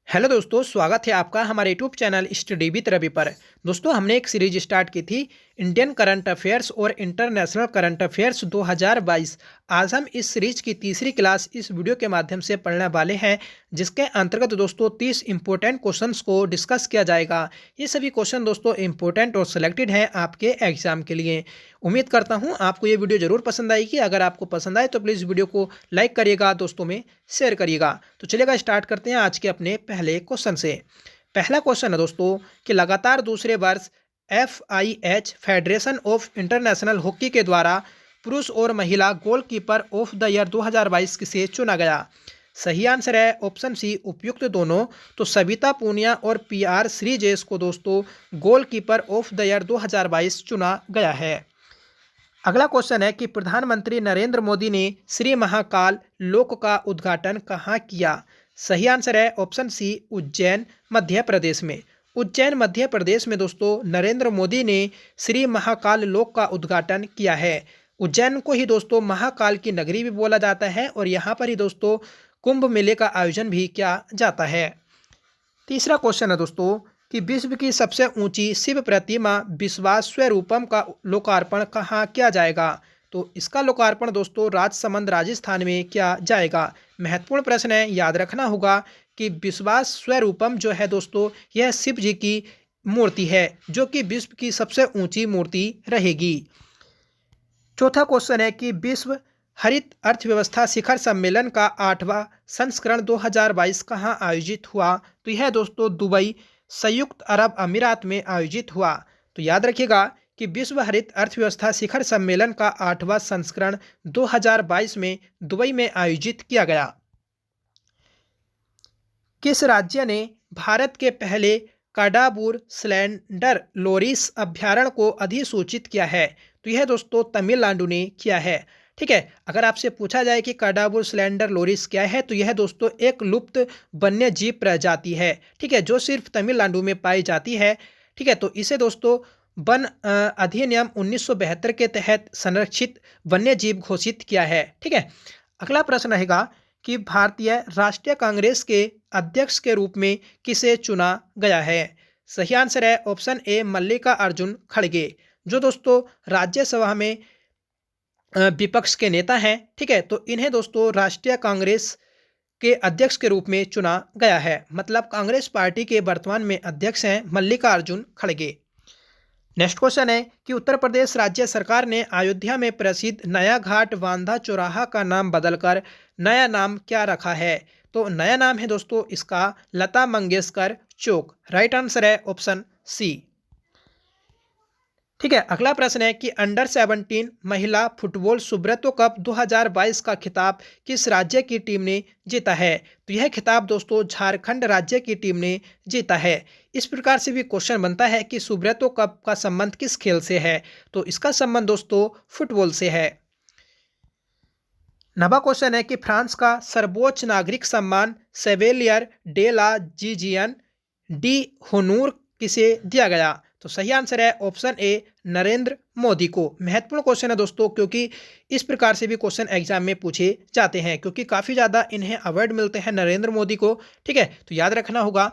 Hello दोस्तों, स्वागत है आपका हमारे YouTube channel study with Ravi पर। दोस्तों, हमने एक सीरीज स्टार्ट की थी इंडियन करंट अफेयर्स और इंटरनेशनल करंट अफेयर्स 2022। आज हम इस सीरीज की तीसरी क्लास इस वीडियो के माध्यम से पढ़ने वाले हैं, जिसके अंतर्गत दोस्तों 30 इंपॉर्टेंट क्वेश्चंस को डिस्कस किया जाएगा। ये सभी क्वेश्चन दोस्तों इंपॉर्टेंट और सिलेक्टेड हैं आपके एग्जाम के लिए। उम्मीद करता हूँ आपको ये वीडियो जरूर पसंद आएगी। अगर आपको पसंद आए तो प्लीज़ वीडियो को लाइक करिएगा, दोस्तों में शेयर करिएगा। तो चलिएगा स्टार्ट करते हैं आज के अपने पहले क्वेश्चन से। पहला क्वेश्चन है दोस्तों कि लगातार दूसरे वर्ष FIH federation of international hockey के द्वारा पुरुष और महिला गोलकीपर ऑफ द ईयर 2022 किसे चुना गया। सही आंसर है ऑप्शन सी उपयुक्त दोनों। तो सविता पूनिया और PR श्रीजेश को दोस्तों गोलकीपर ऑफ द ईयर 2022 चुना गया है। अगला क्वेश्चन है कि प्रधानमंत्री नरेंद्र मोदी ने श्री महाकाल लोक का उद्घाटन कहाँ किया। सही आंसर है ऑप्शन सी उज्जैन मध्य प्रदेश में। उज्जैन मध्य प्रदेश में दोस्तों नरेंद्र मोदी ने श्री महाकाल लोक का उद्घाटन किया है। उज्जैन को ही दोस्तों महाकाल की नगरी भी बोला जाता है और यहाँ पर ही दोस्तों कुंभ मेले का आयोजन भी किया जाता है। तीसरा क्वेश्चन है दोस्तों कि विश्व की सबसे ऊंची शिव प्रतिमा विश्वास्वरूपम का लोकार्पण कहाँ किया जाएगा। तो इसका लोकार्पण दोस्तों राजसमंद राजस्थान में किया जाएगा। महत्वपूर्ण प्रश्न है, याद रखना होगा कि विश्वास्वरूपम जो है दोस्तों यह शिव जी की मूर्ति है, जो कि विश्व की सबसे ऊंची मूर्ति रहेगी। चौथा क्वेश्चन है कि विश्व हरित अर्थव्यवस्था शिखर सम्मेलन का 8वां संस्करण 2022 कहाँ आयोजित हुआ। तो यह दोस्तों दुबई संयुक्त अरब अमीरात में आयोजित हुआ। तो याद रखिएगा कि विश्व हरित अर्थव्यवस्था शिखर सम्मेलन का 8वां संस्करण 2022 में दुबई में आयोजित किया गया। किस राज्य ने भारत के पहले काडाबूर स्लेंडर लोरिस अभ्यारण्य को अधिसूचित किया है। तो यह दोस्तों तमिलनाडु ने किया है। ठीक है, अगर आपसे पूछा जाए कि काडाबूर स्लेंडर लोरिस क्या है, तो यह दोस्तों एक लुप्त वन्य जीव प्रजाति है। ठीक है, जो सिर्फ तमिलनाडु में पाई जाती है। ठीक है, तो इसे दोस्तों वन अधिनियम 1972 के तहत संरक्षित वन्य जीव घोषित किया है। ठीक है, अगला प्रश्न रहेगा कि भारतीय राष्ट्रीय कांग्रेस के अध्यक्ष के रूप में किसे चुना गया है। सही आंसर है ऑप्शन ए मल्लिकार्जुन खड़गे, जो दोस्तों राज्यसभा में विपक्ष के नेता हैं। ठीक है, तो इन्हें दोस्तों राष्ट्रीय कांग्रेस के अध्यक्ष के रूप में चुना गया है। मतलब कांग्रेस पार्टी के वर्तमान में अध्यक्ष हैं मल्लिकार्जुन खड़गे। नेक्स्ट क्वेश्चन है कि उत्तर प्रदेश राज्य सरकार ने अयोध्या में प्रसिद्ध नया घाट बांधा चौराहा का नाम बदलकर नया नाम क्या रखा है। तो नया नाम है दोस्तों इसका लता मंगेशकर चौक। राइट आंसर है ऑप्शन सी। ठीक है, अगला प्रश्न है कि अंडर 17 महिला फुटबॉल सुब्रतो कप 2022 का खिताब किस राज्य की टीम ने जीता है। तो यह खिताब दोस्तों झारखंड राज्य की टीम ने जीता है। इस प्रकार से भी क्वेश्चन बनता है कि सुब्रतो कप का संबंध किस खेल से है। तो इसका संबंध दोस्तों फुटबॉल से है। नवा क्वेश्चन है कि फ्रांस का सर्वोच्च नागरिक सम्मान सेवेलियर डे ला जीजियन डी होनूर किसे दिया गया। तो सही आंसर है ऑप्शन ए नरेंद्र मोदी को। महत्वपूर्ण क्वेश्चन है दोस्तों, क्योंकि इस प्रकार से भी क्वेश्चन एग्जाम में पूछे जाते हैं, क्योंकि काफ़ी ज़्यादा इन्हें अवार्ड मिलते हैं नरेंद्र मोदी को। ठीक है, तो याद रखना होगा।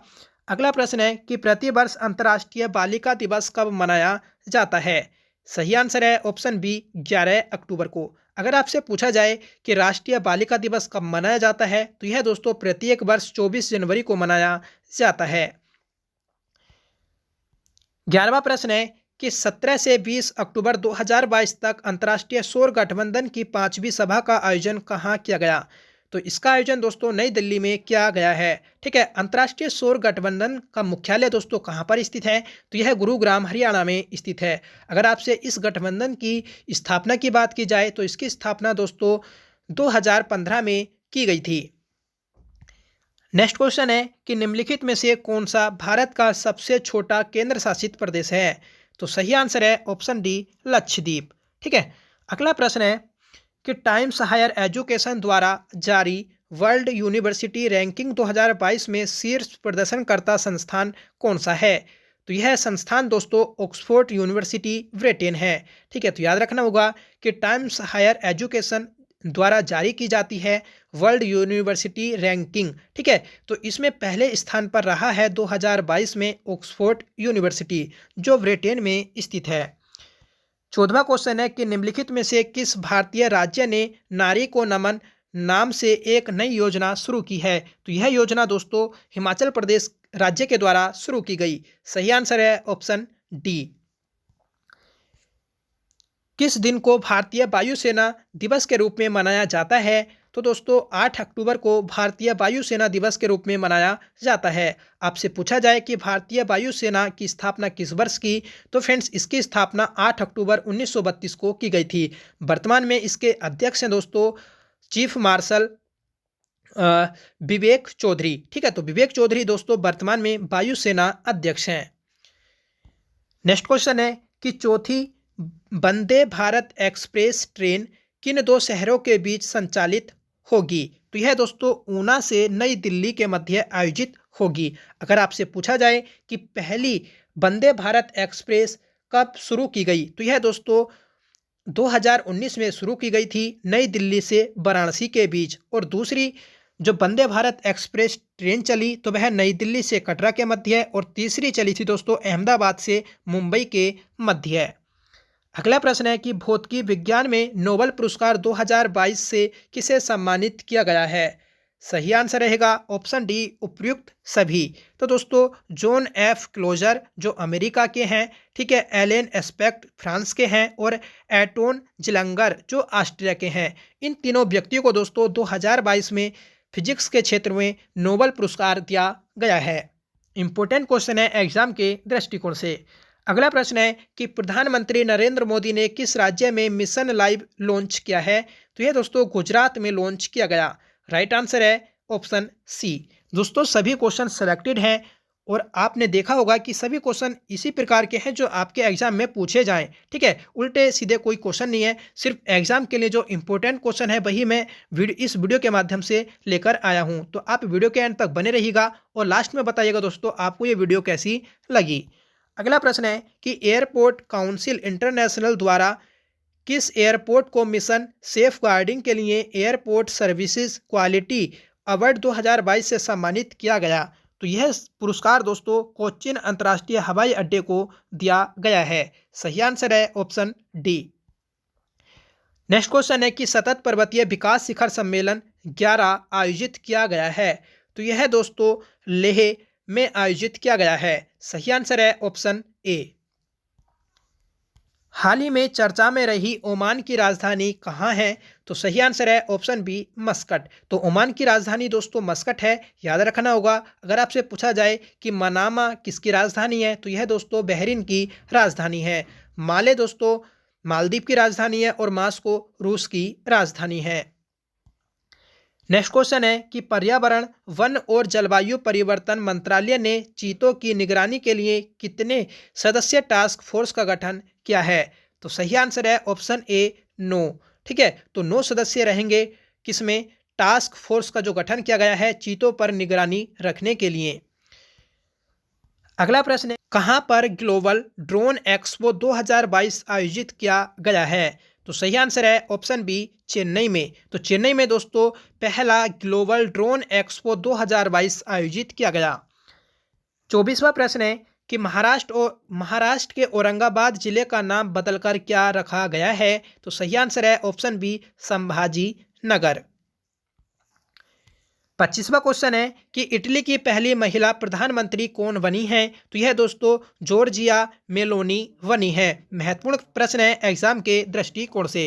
अगला प्रश्न है कि प्रतिवर्ष अंतर्राष्ट्रीय बालिका दिवस कब मनाया जाता है। सही आंसर है ऑप्शन बी 11 अक्टूबर को। अगर आपसे पूछा जाए कि राष्ट्रीय बालिका दिवस कब मनाया जाता है, तो यह दोस्तों प्रत्येक वर्ष 24 जनवरी को मनाया जाता है। 11वां प्रश्न है कि 17 से 20 अक्टूबर 2022 तक अंतर्राष्ट्रीय सौर गठबंधन की 5वीं सभा का आयोजन कहाँ किया गया। तो इसका आयोजन दोस्तों नई दिल्ली में किया गया है। ठीक है, अंतर्राष्ट्रीय सौर गठबंधन का मुख्यालय दोस्तों कहाँ पर स्थित है। तो यह गुरुग्राम हरियाणा में स्थित है। अगर आपसे इस गठबंधन की स्थापना की बात की जाए, तो इसकी स्थापना दोस्तों 2015 में की गई थी। नेक्स्ट क्वेश्चन है कि निम्नलिखित में से कौन सा भारत का सबसे छोटा केंद्र शासित प्रदेश है। तो सही आंसर है ऑप्शन डी लक्षद्वीप। ठीक है, अगला प्रश्न है कि टाइम्स हायर एजुकेशन द्वारा जारी वर्ल्ड यूनिवर्सिटी रैंकिंग 2022 में शीर्ष प्रदर्शनकर्ता संस्थान कौन सा है। तो यह संस्थान दोस्तों ऑक्सफोर्ड यूनिवर्सिटी ब्रिटेन है। ठीक है, तो याद रखना होगा कि टाइम्स हायर एजुकेशन द्वारा जारी की जाती है वर्ल्ड यूनिवर्सिटी रैंकिंग। ठीक है, तो इसमें पहले स्थान पर रहा है 2022 में ऑक्सफोर्ड यूनिवर्सिटी जो ब्रिटेन में स्थित है। 14वां क्वेश्चन है कि निम्नलिखित में से किस भारतीय राज्य ने नारी को नमन नाम से एक नई योजना शुरू की है? तो यह योजना दोस्तों हिमाचल प्रदेश राज्य के द्वारा शुरू की गई। सही आंसर है ऑप्शन डी। किस दिन को भारतीय वायुसेना दिवस के रूप में मनाया जाता है? तो दोस्तों 8 अक्टूबर को भारतीय वायुसेना दिवस के रूप में मनाया जाता है। आपसे पूछा जाए कि भारतीय वायुसेना की स्थापना किस वर्ष की, तो फ्रेंड्स इसकी स्थापना 8 अक्टूबर 1932 को की गई थी। वर्तमान में इसके अध्यक्ष हैं दोस्तों चीफ मार्शल विवेक चौधरी। ठीक है, तो विवेक चौधरी दोस्तों वर्तमान में वायुसेना अध्यक्ष हैं। नेक्स्ट क्वेश्चन है कि चौथी वंदे भारत एक्सप्रेस ट्रेन किन दो शहरों के बीच संचालित होगी? तो यह दोस्तों ऊना से नई दिल्ली के मध्य आयोजित होगी। अगर आपसे पूछा जाए कि पहली वंदे भारत एक्सप्रेस कब शुरू की गई, तो यह दोस्तों 2019 में शुरू की गई थी नई दिल्ली से वाराणसी के बीच। और दूसरी जो वंदे भारत एक्सप्रेस ट्रेन चली तो वह नई दिल्ली से कटरा के मध्य है, और तीसरी चली थी दोस्तों अहमदाबाद से मुंबई के मध्य है। अगला प्रश्न है कि भौतिकी विज्ञान में नोबेल पुरस्कार 2022 से किसे सम्मानित किया गया है? सही आंसर रहेगा ऑप्शन डी उपर्युक्त सभी। तो दोस्तों जॉन एफ क्लोजर जो अमेरिका के हैं, ठीक है, एलेन एस्पेक्ट फ्रांस के हैं, और एटोन जिलंगर जो ऑस्ट्रिया के हैं। इन तीनों व्यक्तियों को दोस्तों 2022 में फिजिक्स के क्षेत्र में नोबेल पुरस्कार दिया गया है। इंपॉर्टेंट क्वेश्चन है एग्जाम के दृष्टिकोण से। अगला प्रश्न है कि प्रधानमंत्री नरेंद्र मोदी ने किस राज्य में मिशन लाइव लॉन्च किया है? तो यह दोस्तों गुजरात में लॉन्च किया गया। राइट आंसर है ऑप्शन सी। दोस्तों सभी क्वेश्चन सेलेक्टेड हैं और आपने देखा होगा कि सभी क्वेश्चन इसी प्रकार के हैं जो आपके एग्जाम में पूछे जाएं। ठीक है, उल्टे सीधे कोई क्वेश्चन नहीं है, सिर्फ एग्जाम के लिए जो इंपॉर्टेंट क्वेश्चन है वही मैं इस वीडियो के माध्यम से लेकर आया हूं। तो आप वीडियो के एंड तक बने रहिएगा और लास्ट में बताइएगा दोस्तों आपको ये वीडियो कैसी लगी। अगला प्रश्न है कि एयरपोर्ट काउंसिल इंटरनेशनल द्वारा किस एयरपोर्ट को मिशन सेफ गार्डिंग के लिए एयरपोर्ट सर्विसेज क्वालिटी अवार्ड 2022 से सम्मानित किया गया? तो यह पुरस्कार दोस्तों कोच्चिन अंतर्राष्ट्रीय हवाई अड्डे को दिया गया है। सही आंसर है ऑप्शन डी। नेक्स्ट क्वेश्चन है कि सतत पर्वतीय विकास शिखर सम्मेलन 11 आयोजित किया गया है। तो यह दोस्तों लेह में आयोजित किया गया है। सही आंसर है ऑप्शन ए। हाल ही में चर्चा में रही ओमान की राजधानी कहाँ है? तो सही आंसर है ऑप्शन बी मस्कट। तो ओमान की राजधानी दोस्तों मस्कट है, याद रखना होगा। अगर आपसे पूछा जाए कि मनामा किसकी राजधानी है, तो यह दोस्तों बहरीन की राजधानी है। माले दोस्तों मालदीव की राजधानी है, और मास्को रूस की राजधानी है। नेक्स्ट क्वेश्चन है कि पर्यावरण वन और जलवायु परिवर्तन मंत्रालय ने चीतों की निगरानी के लिए कितने सदस्य टास्क फोर्स का गठन किया है? तो सही आंसर है ऑप्शन ए 9। ठीक है, तो 9 सदस्य रहेंगे किसमें टास्क फोर्स का जो गठन किया गया है चीतों पर निगरानी रखने के लिए। अगला प्रश्न है कहां पर ग्लोबल ड्रोन एक्सपो 2022 आयोजित किया गया है? तो सही आंसर है ऑप्शन बी चेन्नई में। तो चेन्नई में दोस्तों पहला ग्लोबल ड्रोन एक्सपो 2022 आयोजित किया गया। 24वां प्रश्न है कि महाराष्ट्र के औरंगाबाद जिले का नाम बदलकर क्या रखा गया है? तो सही आंसर है option B Sambhaji Nagar. 25वां question है कि इटली की पहली महिला प्रधानमंत्री कौन बनी है? तो यह दोस्तों जॉर्जिया मेलोनी बनी है। महत्वपूर्ण प्रश्न है एग्जाम के दृष्टिकोण से।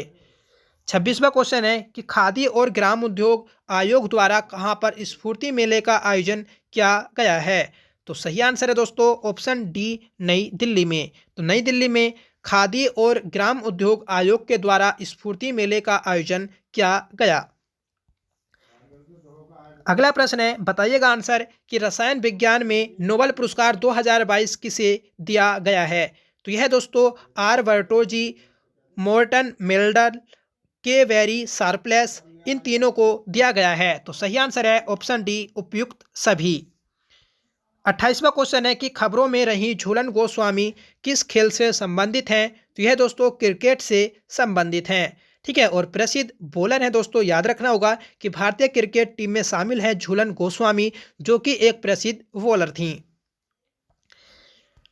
26वां क्वेश्चन है कि खादी और ग्राम उद्योग आयोग द्वारा कहां पर स्फूर्ति मेले का आयोजन किया गया है? तो सही आंसर है दोस्तों ऑप्शन डी नई दिल्ली में। तो नई दिल्ली में खादी और ग्राम उद्योग आयोग के द्वारा स्फूर्ति मेले का आयोजन किया गया। अगला प्रश्न है बताइएगा आंसर कि रसायन विज्ञान में नोबेल पुरस्कार 2022 किसे दिया गया है? तो यह दोस्तों आर वर्टोजी, मोर्टन मेल्डर, के वेरी शार्पलेस, इन तीनों को दिया गया है। तो सही आंसर है ऑप्शन डी उपयुक्त सभी। 28वां क्वेश्चन है कि खबरों में रही झूलन गोस्वामी किस खेल से संबंधित हैं? तो यह दोस्तों क्रिकेट से संबंधित हैं। ठीक है, और प्रसिद्ध बॉलर हैं दोस्तों, याद रखना होगा कि भारतीय क्रिकेट टीम में शामिल है झूलन गोस्वामी, जो कि एक प्रसिद्ध बॉलर थी।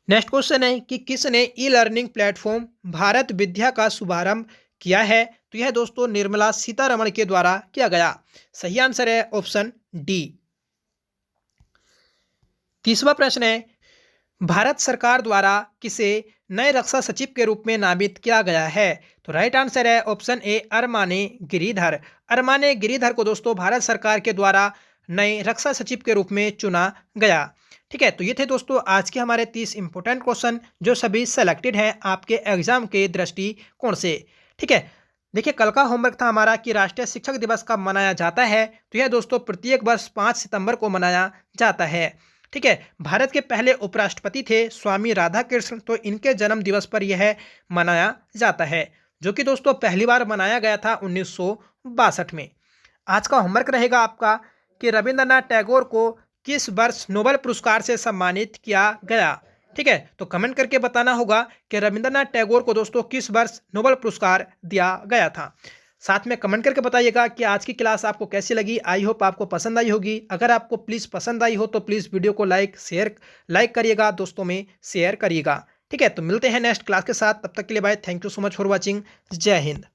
नेक्स्ट क्वेश्चन है कि किसने ई लर्निंग प्लेटफॉर्म भारत विद्या का शुभारंभ किया है? तो यह दोस्तों निर्मला सीतारमण के द्वारा किया गया। सही आंसर है ऑप्शन डी। तीसरा प्रश्न है, भारत सरकार द्वारा किसे नए रक्षा सचिव के रूप में नामित किया गया है? तो राइट आंसर है ऑप्शन ए अरमाने गिरिधर। अरमाने गिरिधर को दोस्तों भारत सरकार के द्वारा नए रक्षा सचिव के रूप में चुना गया। ठीक है, तो ये थे दोस्तों आज के हमारे 30 इंपॉर्टेंट क्वेश्चन जो सभी सेलेक्टेड हैं आपके एग्जाम के दृष्टिकोण से। ठीक है, देखिए कल का होमवर्क था हमारा कि राष्ट्रीय शिक्षक दिवस कब मनाया जाता है। तो यह दोस्तों प्रत्येक वर्ष 5 सितंबर को मनाया जाता है। ठीक है, भारत के पहले उपराष्ट्रपति थे स्वामी राधाकृष्ण, तो इनके जन्म दिवस पर यह मनाया जाता है, जो कि दोस्तों पहली बार मनाया गया था 1962 में। आज का होमवर्क रहेगा आपका कि रविंद्रनाथ टैगोर को किस वर्ष नोबेल पुरस्कार से सम्मानित किया गया। ठीक है, तो कमेंट करके बताना होगा कि रविंद्रनाथ टैगोर को दोस्तों किस वर्ष नोबेल पुरस्कार दिया गया था। साथ में कमेंट करके बताइएगा कि आज की क्लास आपको कैसी लगी। आई होप आपको पसंद आई होगी। अगर आपको प्लीज़ पसंद आई हो तो प्लीज़ वीडियो को लाइक करिएगा, दोस्तों में शेयर करिएगा। ठीक है, तो मिलते हैं नेक्स्ट क्लास के साथ। तब तक के लिए bye. Thank you so much for watching. जय हिंद।